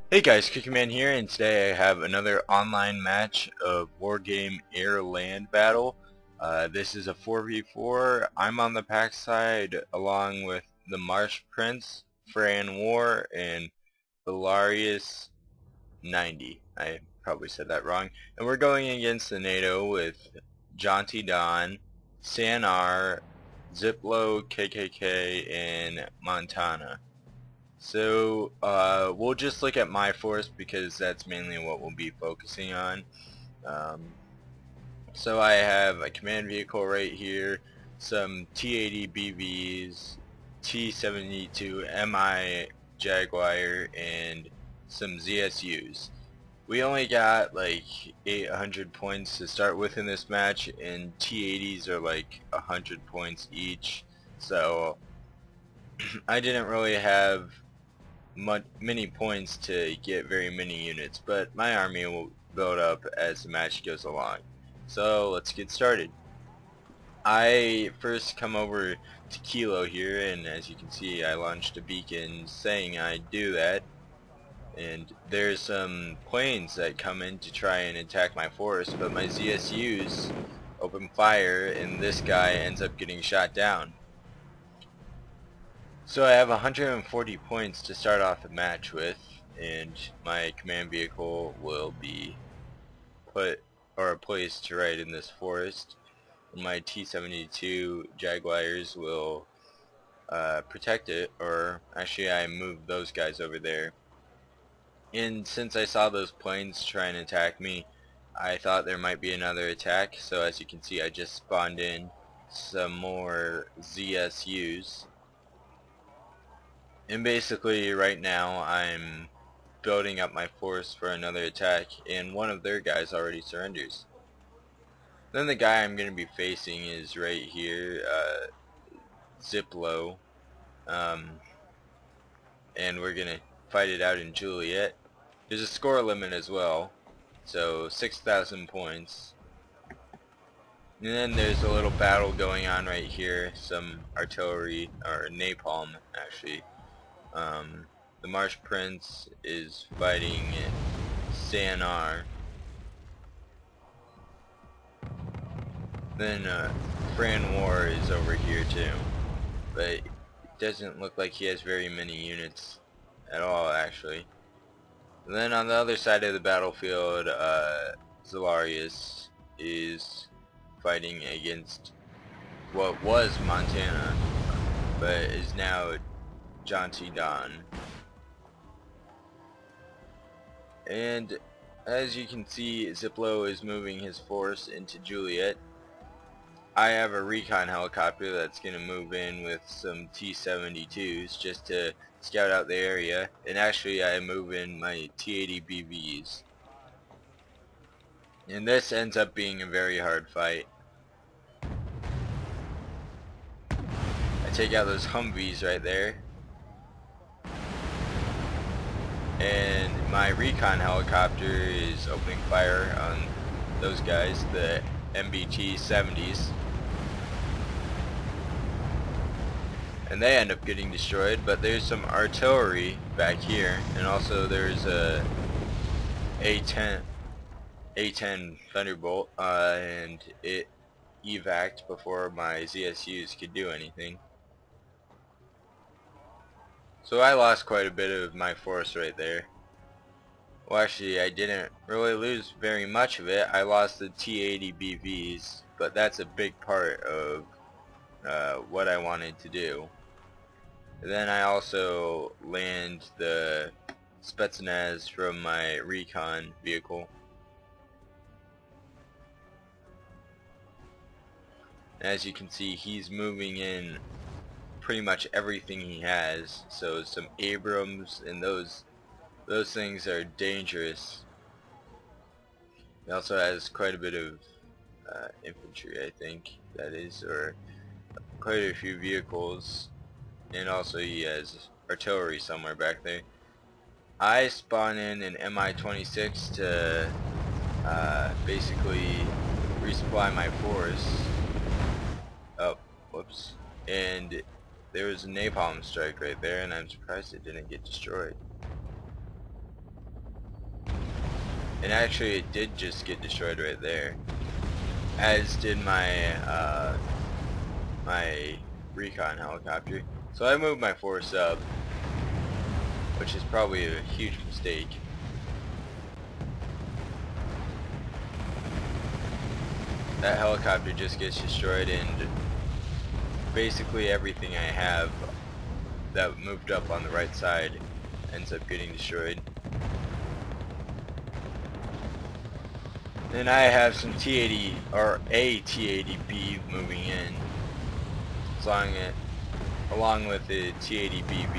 Hey guys, Cookieman here, and today I have another online match of Wargame Airland Battle. This is a 4v4. I'm on the pack side along with the Marsh Prince, Fran War, and Valarius 90. I probably said that wrong. And we're going against the NATO with Jaunty Don, Sanar, Ziplo, KKK, and Montana. So we'll just look at my force because that's mainly what we'll be focusing on. Um, so I have a command vehicle right here, some T-80 BVs, T-72 MI Jaguar, and some ZSUs. We only got like 800 points to start with in this match, and T-80s are like 100 points each. So I didn't really have many points to get very many units, but my army will build up as the match goes along. So let's get started. I first come over to Kilo here, and as you can see I launched a beacon saying I'd do that, and there's some planes that come in to try and attack my forest, but my ZSUs open fire and this guy ends up getting shot down. So I have 140 points to start off the match with, and my command vehicle will be placed right in this forest. And my T-72 Jaguars will protect it, or actually I moved those guys over there. And since I saw those planes try and attack me, I thought there might be another attack, so as you can see I just spawned in some more ZSUs. And basically right now I'm building up my force for another attack, and one of their guys already surrenders. Then the guy I'm going to be facing is right here, Ziplo, and we're going to fight it out in Juliet. There's a score limit as well, so 6,000 points. And then there's a little battle going on right here, some artillery, or napalm actually. The Marsh Prince is fighting Sanar. Then Fran War is over here too, but it doesn't look like he has very many units at all actually. And then on the other side of the battlefield, Zalarius is fighting against what was Montana, but is now Jaunty Don. And as you can see, Ziplo is moving his force into Juliet. I have a recon helicopter that's going to move in with some T-72s just to scout out the area, and actually I move in my T-80 BVs. And this ends up being a very hard fight. I take out those Humvees right there, and my recon helicopter is opening fire on those guys, the MBT-70s, and they end up getting destroyed. But there's some artillery back here, and also there's a A-10 Thunderbolt, and it evac'd before my ZSUs could do anything. So I lost quite a bit of my force right there. Well, actually I didn't really lose very much of it. I lost the T-80 BVs, but that's a big part of what I wanted to do. And then I also land the Spetsnaz from my recon vehicle. As you can see, he's moving in pretty much everything he has. So some Abrams, and those things are dangerous. He also has quite a bit of infantry, I think that is, or quite a few vehicles, and also he has artillery somewhere back there. I spawn in an Mi-26 to basically resupply my force. Oh, whoops. And there was a napalm strike right there, and I'm surprised it didn't get destroyed. And actually it did just get destroyed right there, as did my recon helicopter. So I moved my force up, which is probably a huge mistake. That helicopter just gets destroyed, and basically everything I have that moved up on the right side ends up getting destroyed. Then I have some T-80 or a T-80B moving in, along with the T-80BB.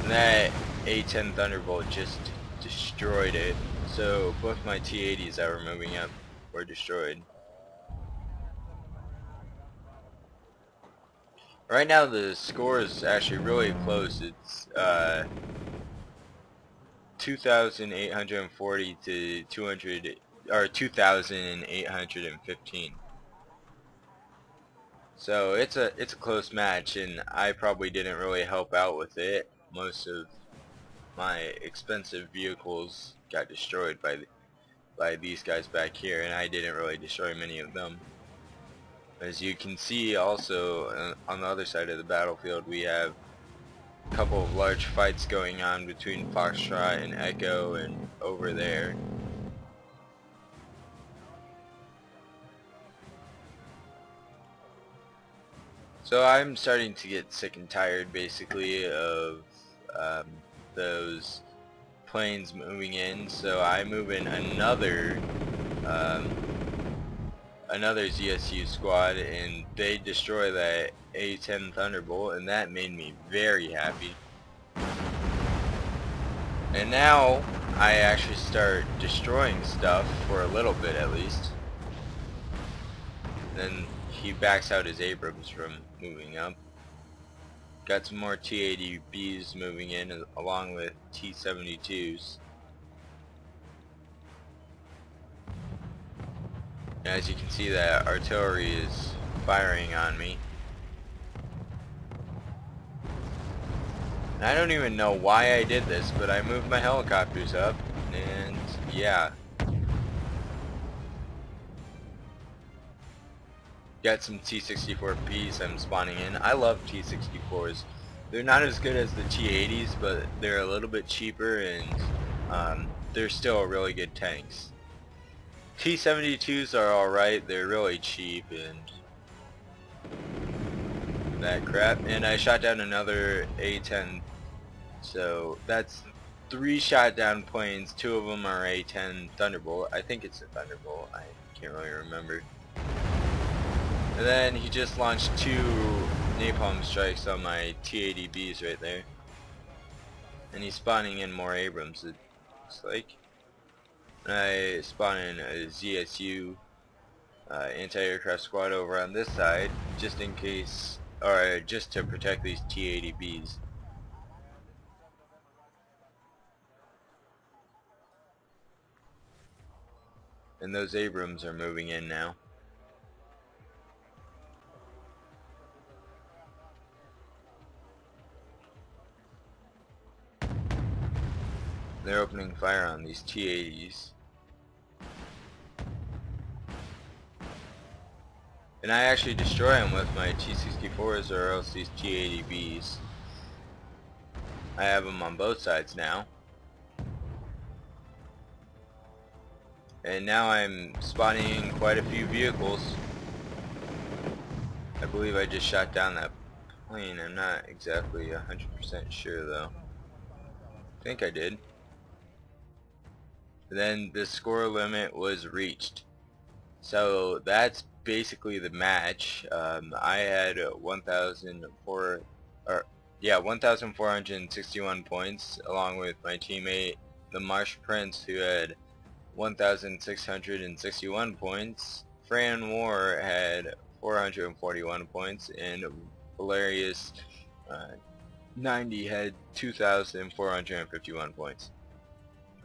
And that A-10 Thunderbolt just destroyed it. So both my T-80s that were moving up were destroyed. Right now the score is actually really close. It's 2,840 to 200 or 2,815. So it's a close match, and I probably didn't really help out with it. Most of my expensive vehicles got destroyed by these guys back here, and I didn't really destroy many of them. As you can see also on the other side of the battlefield, we have a couple of large fights going on between Foxtrot and Echo and over there. So I'm starting to get sick and tired basically of those planes moving in, so I move in another ZSU squad, and they destroy that A-10 Thunderbolt, and that made me very happy. And now I actually start destroying stuff for a little bit at least. Then he backs out his Abrams from moving up. Got some more T-80Bs moving in along with T-72s. As you can see, that artillery is firing on me. And I don't even know why I did this, but I moved my helicopters up, and yeah. Got some T-64Bs I'm spawning in. I love T-64s. They're not as good as the T-80s, but they're a little bit cheaper, and they're still really good tanks. T-72s are alright, they're really cheap and that crap. And I shot down another A-10, so that's 3 shot down planes. 2 of them are A-10 Thunderbolt. I think it's a Thunderbolt, I can't really remember. And then he just launched 2 napalm strikes on my T-80Bs right there. And he's spawning in more Abrams, it looks like. And I spawn in a ZSU anti-aircraft squad over on this side, just in case, or just to protect these T-80Bs. And those Abrams are moving in now. They're opening fire on these T-80s. And I actually destroy them with my T-64s or else these T-80Bs. I have them on both sides now. And now I'm spawning in quite a few vehicles. I believe I just shot down that plane. I'm not exactly 100% sure though. I think I did. Then the score limit was reached. So that's basically the match. I had 1,461 points, along with my teammate, the Marsh Prince, who had 1,661 points. Fran War had 441 points, and Valerius 90 had 2,451 points.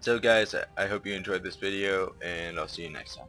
So guys, I hope you enjoyed this video, and I'll see you next time.